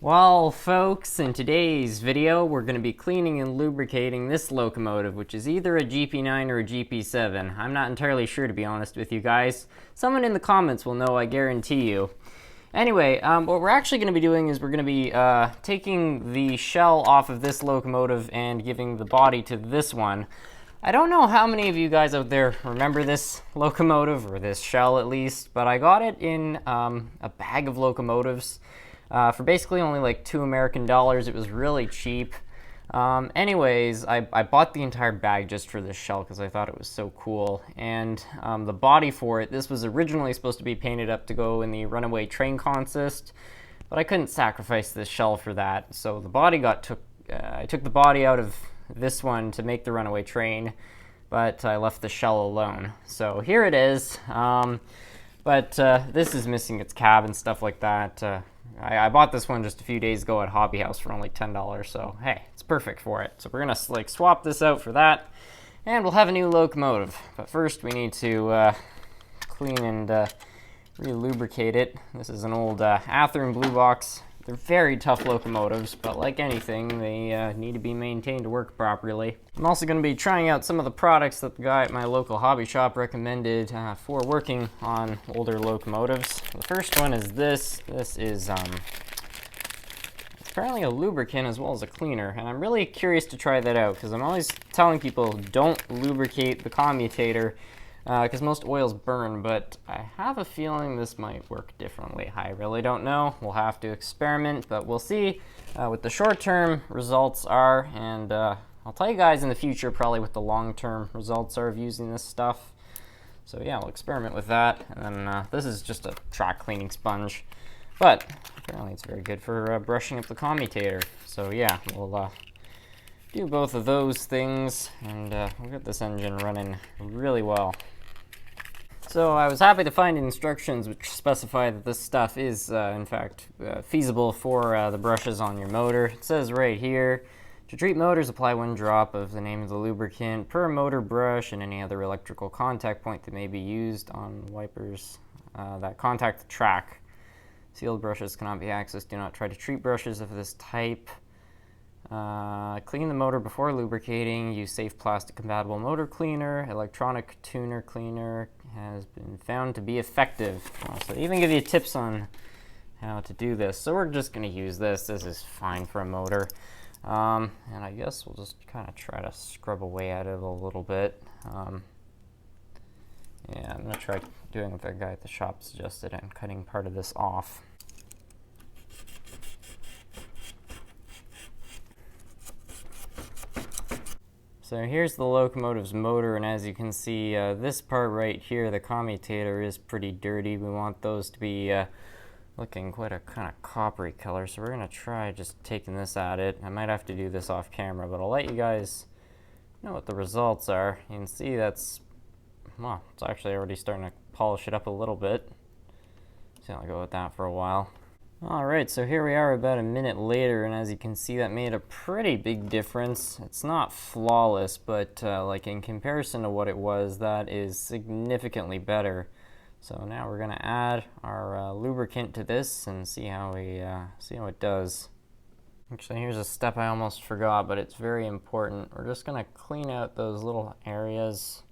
Well, folks, in today's video, we're going to be cleaning and lubricating this locomotive, which is either a GP9 or a GP7. I'm not entirely sure, to be honest with you guys. Someone in the comments will know, I guarantee you. Anyway, what we're actually going to be doing is we're going to be taking the shell off of this locomotive and giving the body to this one. I don't know how many of you guys out there remember this locomotive, or this shell at least, but I got it in a bag of locomotives. For basically only like $2 American. It was really cheap. Anyways, I bought the entire bag just for this shell because I thought it was so cool. And the body for it, this was originally supposed to be painted up to go in the Runaway Train consist, but I couldn't sacrifice this shell for that. So the body I took the body out of this one to make the Runaway Train, but I left the shell alone. So here it is. But this is missing its cab and stuff like that. I bought this one just a few days ago at Hobby House for only $10, so hey, it's perfect for it. So we're gonna swap this out for that, and we'll have a new locomotive. But first we need to clean and re-lubricate it. This is an old Athearn Blue Box. They're very tough locomotives, but like anything, they need to be maintained to work properly. I'm also going to be trying out some of the products that the guy at my local hobby shop recommended for working on older locomotives. The first one is this. This is apparently a lubricant as well as a cleaner, and I'm really curious to try that out because I'm always telling people don't lubricate the commutator because most oils burn, but I have a feeling this might work differently. I really don't know. We'll have to experiment, but we'll see what the short-term results are, and I'll tell you guys in the future probably what the long-term results are of using this stuff. So yeah, we'll experiment with that, and then this is just a track cleaning sponge, but apparently it's very good for brushing up the commutator. So yeah, we'll do both of those things, and we'll get this engine running really well. So I was happy to find instructions which specify that this stuff is, in fact, feasible for the brushes on your motor. It says right here, to treat motors, apply 1 drop of the name of the lubricant per motor brush and any other electrical contact point that may be used on wipers that contact the track. Sealed brushes cannot be accessed. Do not try to treat brushes of this type. Clean the motor before lubricating. Use safe plastic compatible motor cleaner. Electronic tuner cleaner has been found to be effective. So they even give you tips on how to do this. So we're just going to use this. This is fine for a motor. And I guess we'll just kind of try to scrub away at it a little bit. Yeah, I'm going to try doing what the guy at the shop suggested and cutting part of this off. So here's the locomotive's motor, and as you can see, this part right here, the commutator, is pretty dirty. We want those to be looking quite a kind of coppery color, so we're going to try just taking this at it. I might have to do this off camera, but I'll let you guys know what the results are. You can see that's, well, it's actually already starting to polish it up a little bit. So I'll go with that for a while. Alright, so here we are about a minute later, and as you can see, that made a pretty big difference. It's not flawless, but like in comparison to what it was, that is significantly better. So now we're going to add our lubricant to this and see how it does. Actually, here's a step I almost forgot, but it's very important. We're just going to clean out those little areas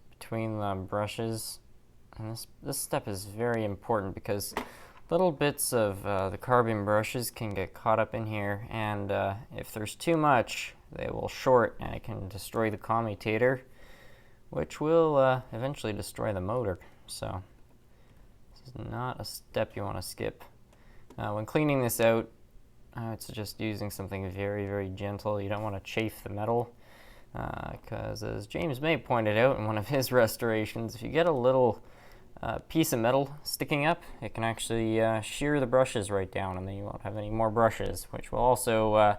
between the brushes. And this step is very important because little bits of the carbon brushes can get caught up in here, and if there's too much, they will short and it can destroy the commutator, which will eventually destroy the motor. So this is not a step you want to skip. When cleaning this out, I would suggest using something very, very gentle. You don't want to chafe the metal, because as James May pointed out in one of his restorations, if you get a little piece of metal sticking up, it can actually shear the brushes right down, and then you won't have any more brushes, which will also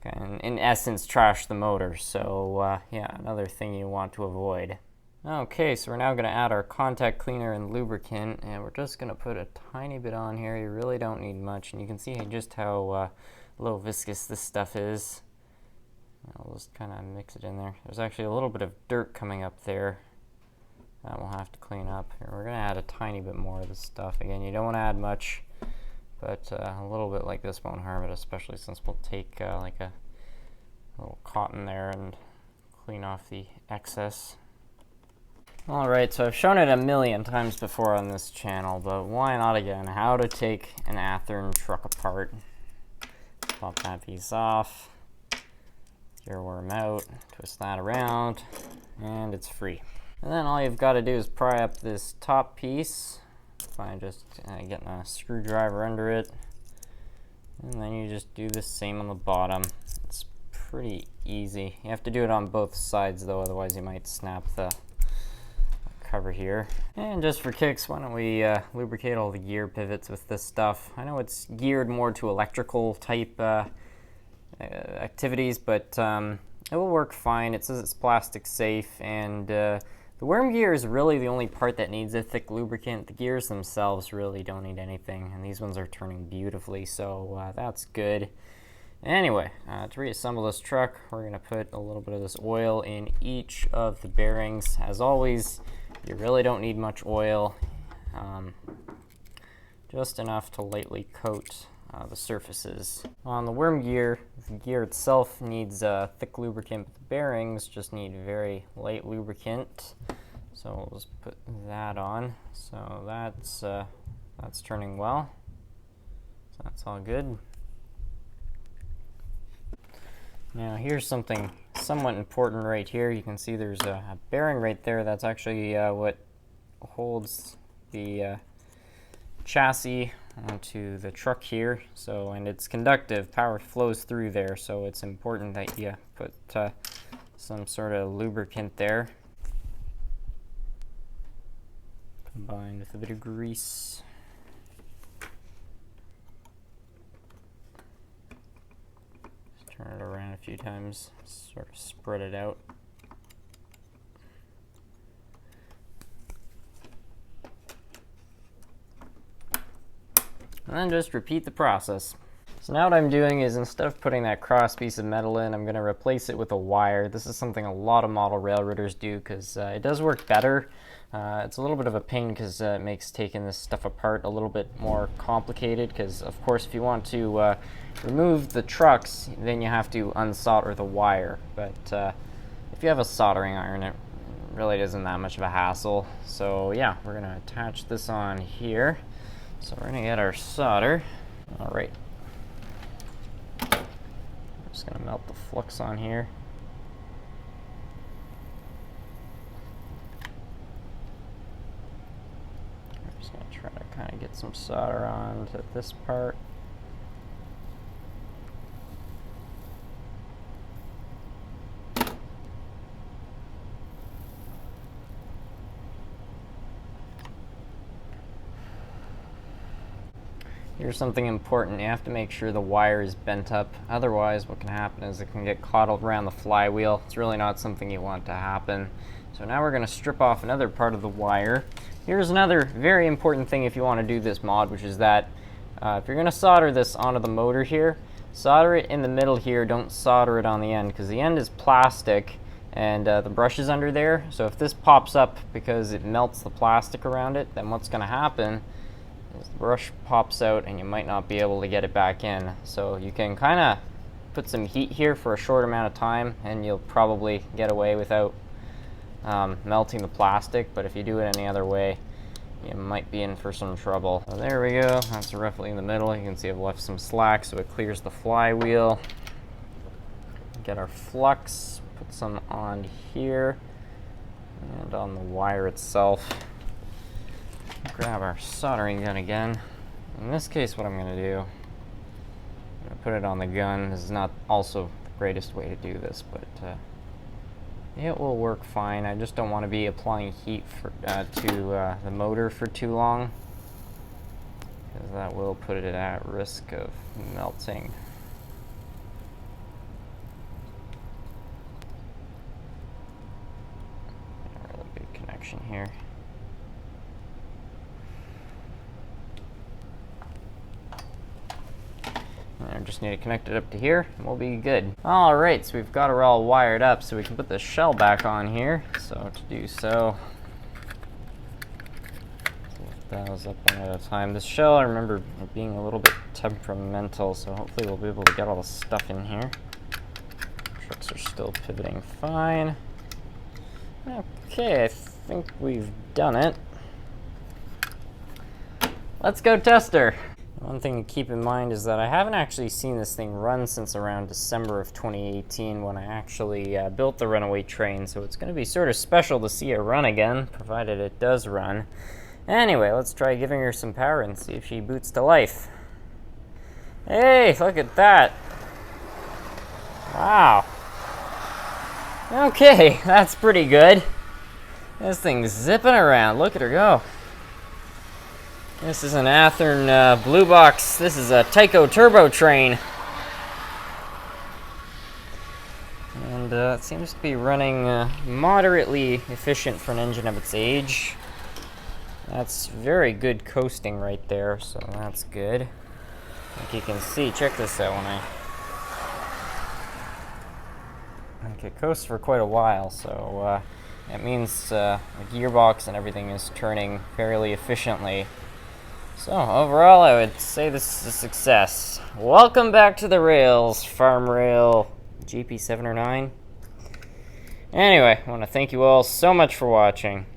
in essence trash the motor. So yeah, another thing you want to avoid. Okay, so we're now going to add our contact cleaner and lubricant, and we're just going to put a tiny bit on here. You really don't need much, and you can see just how low viscous this stuff is. I'll just kind of mix it in there. There's actually a little bit of dirt coming up there that we'll have to clean up. Here, we're going to add a tiny bit more of this stuff. Again, you don't want to add much, but a little bit like this won't harm it, especially since we'll take like a little cotton there and clean off the excess. Alright, so I've shown it a million times before on this channel, but why not again? How to take an Athearn truck apart. Pop that piece off, gearworm out, twist that around, and it's free. And then all you've got to do is pry up this top piece by just getting a screwdriver under it, and then you just do the same on the bottom. It's pretty easy. You have to do it on both sides though, otherwise you might snap the cover here. And just for kicks, why don't we lubricate all the gear pivots with this stuff. I know it's geared more to electrical type activities, but it will work fine. It says it's plastic safe, and the worm gear is really the only part that needs a thick lubricant. The gears themselves really don't need anything, and these ones are turning beautifully, so that's good. Anyway, to reassemble this truck, we're going to put a little bit of this oil in each of the bearings. As always, you really don't need much oil, just enough to lightly coat the surfaces. On the worm gear, the gear itself needs thick lubricant, but the bearings just need very light lubricant. So we'll just put that on. So that's turning well. So that's all good. Now here's something somewhat important right here. You can see there's a bearing right there. That's actually what holds the chassis onto the truck here. So, and it's conductive, power flows through there, so it's important that you put some sort of lubricant there, combined with a bit of grease. Turn it around a few times, sort of spread it out. And then just repeat the process. So now what I'm doing is, instead of putting that cross piece of metal in, I'm going to replace it with a wire. This is something a lot of model railroaders do because it does work better. It's a little bit of a pain because it makes taking this stuff apart a little bit more complicated, because of course if you want to remove the trucks, then you have to unsolder the wire. But if you have a soldering iron, it really isn't that much of a hassle. So yeah, we're going to attach this on here. So we're going to get our solder. All right. I'm just going to melt the flux on here. I'm just going to try to kind of get some solder on to this part. Here's something important. You have to make sure the wire is bent up. Otherwise, what can happen is it can get caught around the flywheel. It's really not something you want to happen. So now we're going to strip off another part of the wire. Here's another very important thing if you want to do this mod, which is that if you're going to solder this onto the motor here, solder it in the middle here. Don't solder it on the end, because the end is plastic and the brush is under there. So if this pops up because it melts the plastic around it, then what's going to happen is the brush pops out and you might not be able to get it back in. So you can kind of put some heat here for a short amount of time and you'll probably get away without melting the plastic, but if you do it any other way, you might be in for some trouble. So there we go, that's roughly in the middle. You can see I've left some slack so it clears the flywheel. Get our flux, put some on here and on the wire itself. Grab our soldering gun again. In this case, what I'm going to do, I'm going to put it on the gun. This is not also the greatest way to do this, but it will work fine. I just don't want to be applying heat to the motor for too long, because that will put it at risk of melting. A really good connection here. I just need to connect it up to here and we'll be good. Alright, so we've got her all wired up so we can put the shell back on here. So to do so, lift dials up one at a time. This shell, I remember it being a little bit temperamental, so hopefully we'll be able to get all the stuff in here. Trucks are still pivoting fine. Okay, I think we've done it. Let's go test her. One thing to keep in mind is that I haven't actually seen this thing run since around December of 2018 when I actually built the Runaway Train, so it's going to be sort of special to see it run again, provided it does run. Anyway, let's try giving her some power and see if she boots to life. Hey, look at that. Wow. Okay, that's pretty good. This thing's zipping around. Look at her go. This is an Athearn Blue Box. This is a Tyco Turbo Train. And it seems to be running moderately efficient for an engine of its age. That's very good coasting right there, so that's good. Like you can see, check this out it coasts for quite a while, so it means the gearbox and everything is turning fairly efficiently. So, overall, I would say this is a success. Welcome back to the rails, Farmrail Gp-9 or 9. Anyway, I want to thank you all so much for watching.